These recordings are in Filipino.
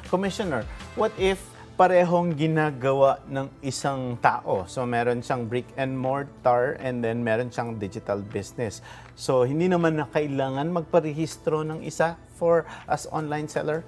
Commissioner, what if parehong ginagawa ng isang tao? So meron siyang brick and mortar and then meron siyang digital business. So hindi naman na kailangan magparehistro ng isa for as online seller?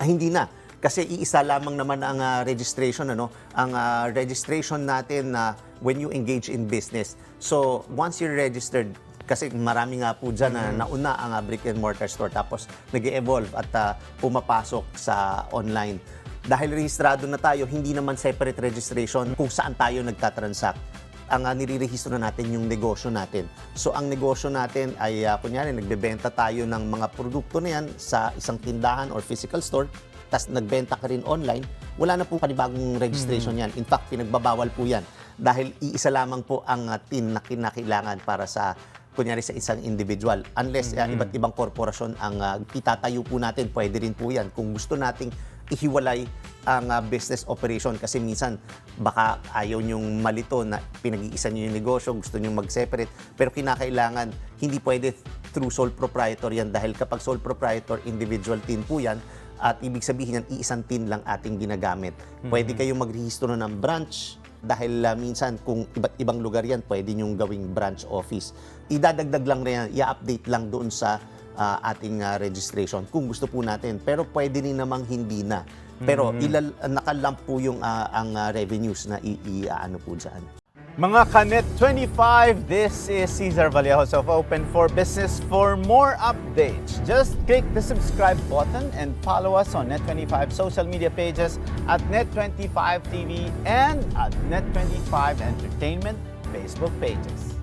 Hindi na. Kasi iisa lamang naman ang registration, ano? Ang registration natin na when you engage in business. So, once you're registered, kasi marami nga po dyan na nauna ang brick and mortar store tapos nag-evolve at pumapasok sa online. Dahil rehistrado na tayo, hindi naman separate registration kung saan tayo nagtatransact. Ang nirerehistro na natin yung negosyo natin. So, ang negosyo natin ay, kunyari, nagbebenta tayo ng mga produkto na yan sa isang tindahan or physical store, tas nagbenta ka rin online, wala na po panibagong registration yan. In fact, pinagbabawal po yan dahil iisa lamang po ang TIN na kinakailangan para sa, kunyari, sa isang individual. Unless iba't ibang korporasyon ang itatayo po natin, pwede rin po yan. Kung gusto nating ihiwalay ang business operation kasi minsan baka ayaw nyong malito na pinag-iisa nyo yung negosyo, gusto nyong mag-separate, pero kinakailangan hindi pwede through sole proprietor yan dahil kapag sole proprietor, individual TIN po yan at ibig sabihin yan, iisang TIN lang ating ginagamit. Pwede kayong magrehistro ng branch dahil minsan kung iba't ibang lugar yan, pwede nyong gawing branch office. Idadagdag lang rin yan, i-update lang doon sa ating registration kung gusto po natin. Pero pwede rin namang hindi na. Pero nakalamp po yung ang revenues na i-ano po dyan. Mga Kanet 25, this is Cesar Vallejos of Open for Business. For more updates, just click the subscribe button and follow us on Net25 social media pages at Net25 TV and at Net25 Entertainment Facebook pages.